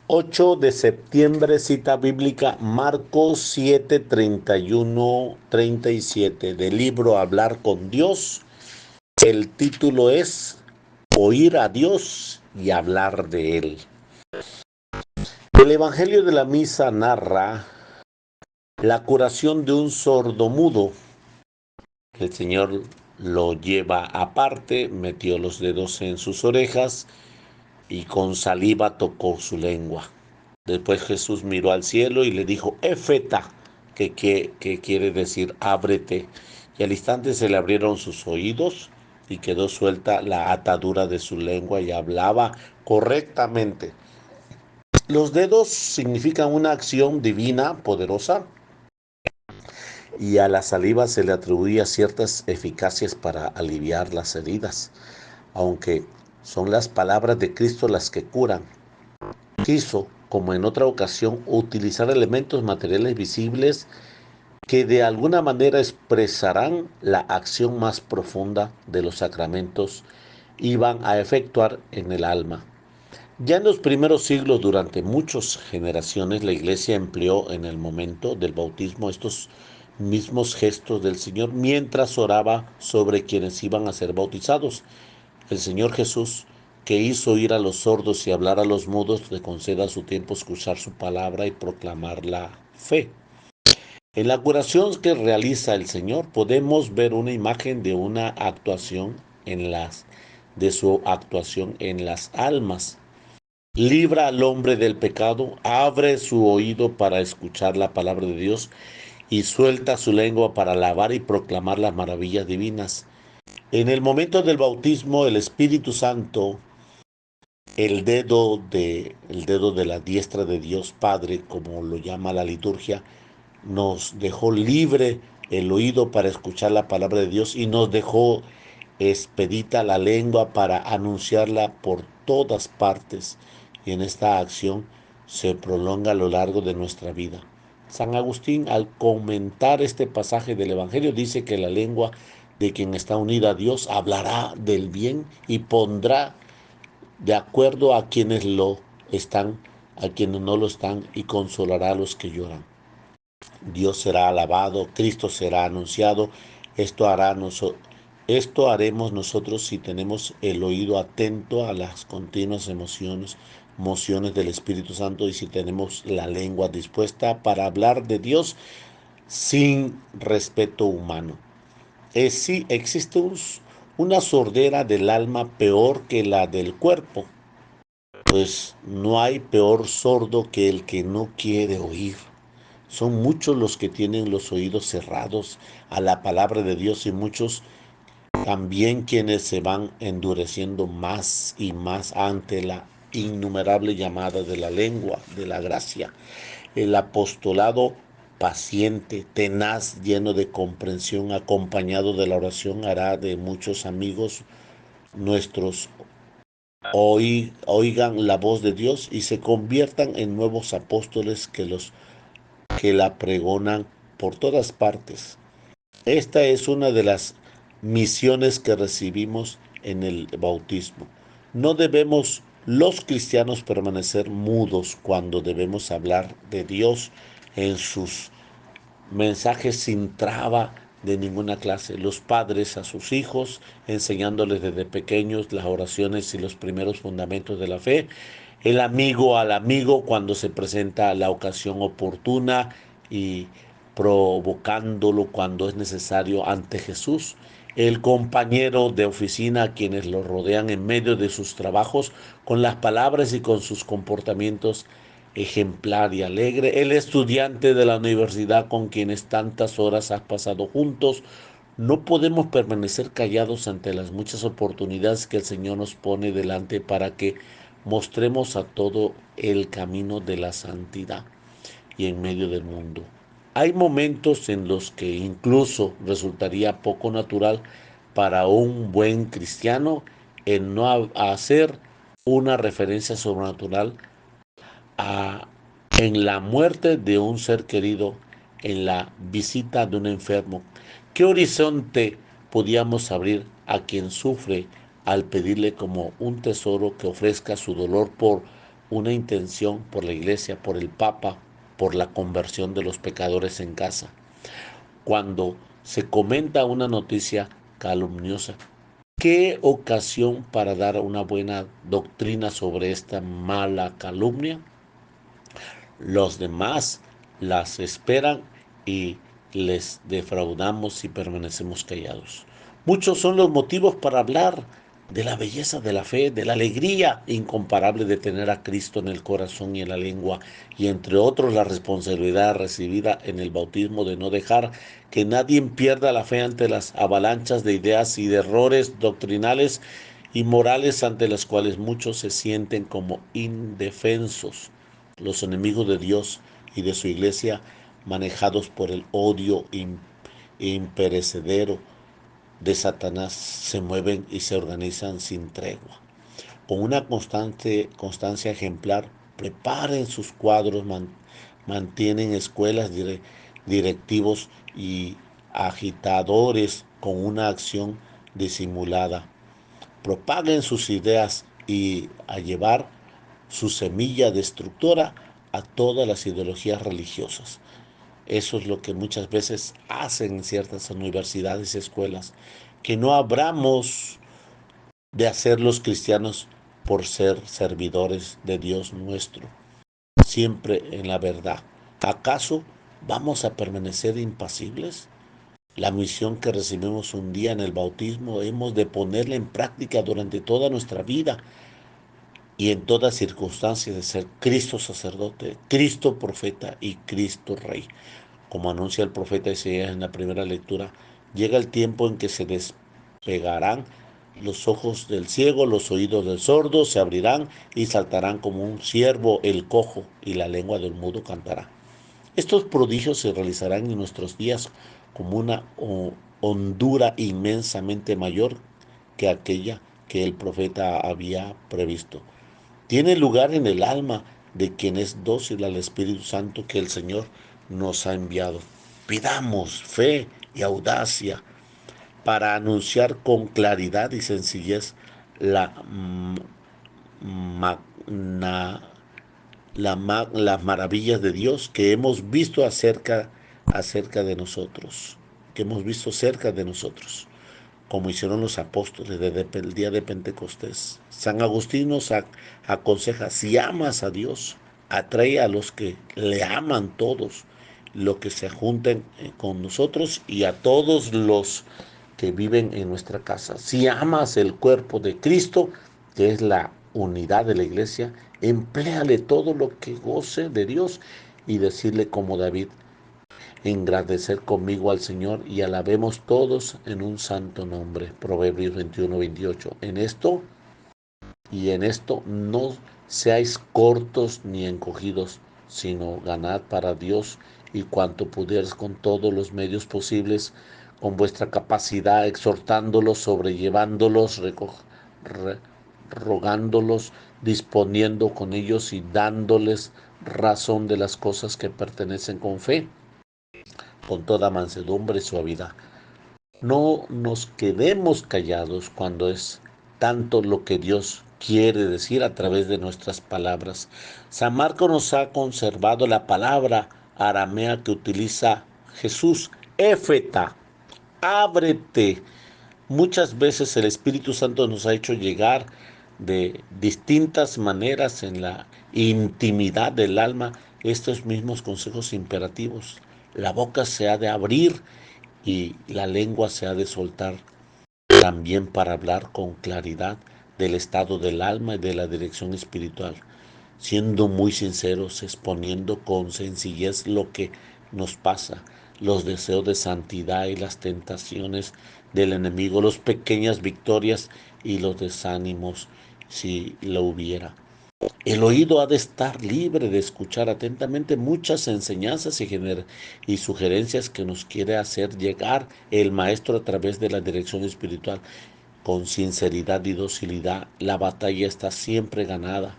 8 de septiembre, cita bíblica, Marcos 7, 31, 37, del libro Hablar con Dios. El título es Oír a Dios y hablar de Él. El Evangelio de la Misa narra la curación de un sordomudo. El Señor lo lleva aparte, metió los dedos en sus orejas y con saliva tocó su lengua. Después Jesús miró al cielo y le dijo, Efeta, que quiere decir ábrete. Y al instante se le abrieron sus oídos y quedó suelta la atadura de su lengua y hablaba correctamente. Los dedos significan una acción divina, poderosa, y a la saliva se le atribuía ciertas eficacias para aliviar las heridas, aunque son las palabras de Cristo las que curan. Quiso, como en otra ocasión, utilizar elementos materiales visibles que de alguna manera expresarán la acción más profunda de los sacramentos y van a efectuar en el alma. Ya en los primeros siglos, durante muchas generaciones, la Iglesia empleó en el momento del bautismo estos mismos gestos del Señor mientras oraba sobre quienes iban a ser bautizados. El Señor Jesús, que hizo oír a los sordos y hablar a los mudos, le conceda a su tiempo escuchar su palabra y proclamar la fe. En la curación que realiza el Señor podemos ver una imagen de una actuación de su actuación en las almas. Libra al hombre del pecado, abre su oído para escuchar la palabra de Dios y suelta su lengua para alabar y proclamar las maravillas divinas. En el momento del bautismo, el Espíritu Santo, el dedo de la diestra de Dios Padre, como lo llama la liturgia, nos dejó libre el oído para escuchar la palabra de Dios y nos dejó expedita la lengua para anunciarla por todas partes. Y en esta acción se prolonga a lo largo de nuestra vida. San Agustín, al comentar este pasaje del Evangelio, dice que la lengua de quien está unida a Dios hablará del bien y pondrá de acuerdo a quienes lo están, a quienes no lo están, y consolará a los que lloran. Dios será alabado, Cristo será anunciado. Esto esto haremos nosotros si tenemos el oído atento a las continuas emociones del Espíritu Santo, y si tenemos la lengua dispuesta para hablar de Dios sin respeto humano. Sí, existe una sordera del alma peor que la del cuerpo, pues no hay peor sordo que el que no quiere oír. Son muchos los que tienen los oídos cerrados a la palabra de Dios, y muchos también quienes se van endureciendo más y más ante la innumerable llamada de la lengua, de la gracia. El apostolado paciente, tenaz, lleno de comprensión, acompañado de la oración, hará de muchos amigos nuestros oigan la voz de Dios y se conviertan en nuevos apóstoles que la pregonan por todas partes. Esta es una de las misiones que recibimos en el bautismo. No debemos los cristianos permanecer mudos cuando debemos hablar de Dios en sus mensajes sin traba de ninguna clase. Los padres a sus hijos, enseñándoles desde pequeños las oraciones y los primeros fundamentos de la fe. El amigo al amigo cuando se presenta la ocasión oportuna y provocándolo cuando es necesario ante Jesús. El compañero de oficina a quienes lo rodean en medio de sus trabajos con las palabras y con sus comportamientos ejemplar y alegre. El estudiante de la universidad con quienes tantas horas has pasado juntos. No podemos permanecer callados ante las muchas oportunidades que el Señor nos pone delante para que mostremos a todo el camino de la santidad y en medio del mundo. Hay momentos en los que incluso resultaría poco natural para un buen cristiano en no hacer una referencia sobrenatural a, en la muerte de un ser querido, en la visita de un enfermo. ¿Qué horizonte podíamos abrir a quien sufre al pedirle como un tesoro que ofrezca su dolor por una intención por la iglesia, por el Papa, por la conversión de los pecadores en casa. Cuando se comenta una noticia calumniosa, ¿qué ocasión para dar una buena doctrina sobre esta mala calumnia? Los demás las esperan y les defraudamos si permanecemos callados. Muchos son los motivos para hablar de la belleza de la fe, de la alegría incomparable de tener a Cristo en el corazón y en la lengua, y entre otros la responsabilidad recibida en el bautismo de no dejar que nadie pierda la fe ante las avalanchas de ideas y de errores doctrinales y morales ante las cuales muchos se sienten como indefensos. Los enemigos de Dios y de su iglesia, manejados por el odio imperecedero de Satanás, se mueven y se organizan sin tregua. Con una constancia ejemplar, preparen sus cuadros, mantienen escuelas, directivos y agitadores con una acción disimulada. Propaguen sus ideas y a llevar su semilla destructora a todas las ideologías religiosas. Eso es lo que muchas veces hacen en ciertas universidades y escuelas, que no abramos de hacer los cristianos por ser servidores de Dios nuestro, siempre en la verdad. ¿Acaso vamos a permanecer impasibles? La misión que recibimos un día en el bautismo hemos de ponerla en práctica durante toda nuestra vida y en toda circunstancia de ser Cristo sacerdote, Cristo profeta y Cristo rey. Como anuncia el profeta Isaías en la primera lectura, llega el tiempo en que se despegarán los ojos del ciego, los oídos del sordo se abrirán y saltarán como un ciervo el cojo y la lengua del mudo cantará. Estos prodigios se realizarán en nuestros días como una hondura inmensamente mayor que aquella que el profeta había previsto. Tiene lugar en el alma de quien es dócil al Espíritu Santo que el Señor nos ha enviado. Pidamos fe y audacia para anunciar con claridad y sencillez la las maravillas de Dios que hemos visto acerca de nosotros, que hemos visto cerca de nosotros, como hicieron los apóstoles desde el día de Pentecostés. San Agustín nos aconseja, si amas a Dios, atrae a los que le aman todos, los que se junten con nosotros y a todos los que viven en nuestra casa. Si amas el cuerpo de Cristo, que es la unidad de la iglesia, empléale todo lo que goce de Dios y decirle como David, engrandecer conmigo al Señor y alabemos todos en un santo nombre. Proverbios 21-28. En esto no seáis cortos ni encogidos, sino ganad para Dios y cuanto pudierais con todos los medios posibles, con vuestra capacidad, exhortándolos, sobrellevándolos, rogándolos, disponiendo con ellos y dándoles razón de las cosas que pertenecen con fe, con toda mansedumbre y suavidad. No nos quedemos callados cuando es tanto lo que Dios quiere decir a través de nuestras palabras. San Marcos nos ha conservado la palabra aramea que utiliza Jesús, éfeta, ábrete. Muchas veces el Espíritu Santo nos ha hecho llegar de distintas maneras en la intimidad del alma estos mismos consejos imperativos. La boca se ha de abrir y la lengua se ha de soltar también para hablar con claridad del estado del alma y de la dirección espiritual, siendo muy sinceros, exponiendo con sencillez lo que nos pasa, los deseos de santidad y las tentaciones del enemigo, las pequeñas victorias y los desánimos, si lo hubiera. El oído ha de estar libre de escuchar atentamente muchas enseñanzas y sugerencias que nos quiere hacer llegar el Maestro a través de la dirección espiritual. Con sinceridad y docilidad, la batalla está siempre ganada,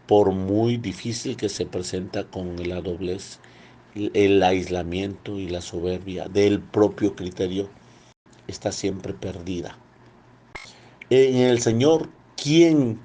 por muy difícil que se presenta con la doblez, el aislamiento y la soberbia del propio criterio, está siempre perdida. En el Señor, ¿quién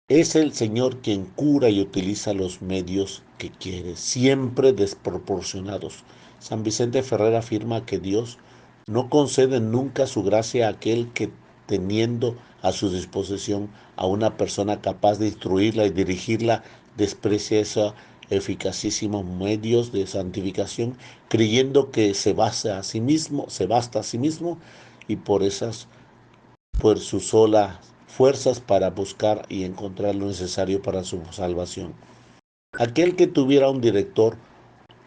Es el Señor quien cura y utiliza los medios que quiere, siempre desproporcionados. San Vicente Ferrer afirma que Dios no concede nunca su gracia a aquel que, teniendo a su disposición a una persona capaz de instruirla y dirigirla, desprecia esos eficacísimos medios de santificación, creyendo que se basta a sí mismo y por sus solas fuerzas para buscar y encontrar lo necesario para su salvación. Aquel que tuviera un director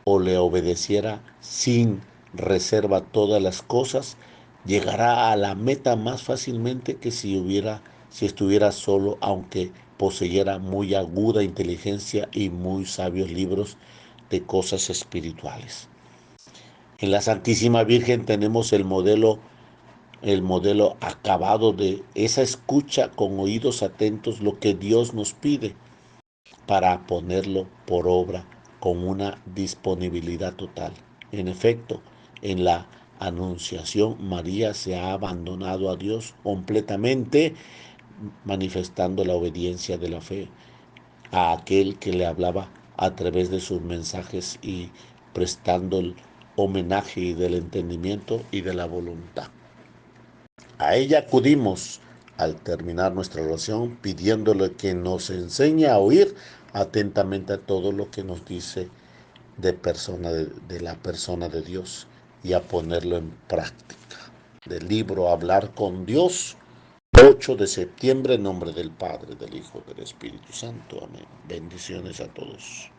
o le obedeciera sin reserva todas las cosas, llegará a la meta más fácilmente que si estuviera solo, aunque poseyera muy aguda inteligencia y muy sabios libros de cosas espirituales. En la Santísima Virgen tenemos el modelo acabado de esa escucha con oídos atentos lo que Dios nos pide para ponerlo por obra con una disponibilidad total. En efecto, en la Anunciación, María se ha abandonado a Dios completamente, manifestando la obediencia de la fe a aquel que le hablaba a través de sus mensajes y prestando el homenaje del entendimiento y de la voluntad. A ella acudimos al terminar nuestra oración pidiéndole que nos enseñe a oír atentamente a todo lo que nos dice de la persona de Dios y a ponerlo en práctica. Del libro Hablar con Dios, 8 de septiembre, en nombre del Padre, del Hijo, del Espíritu Santo. Amén. Bendiciones a todos.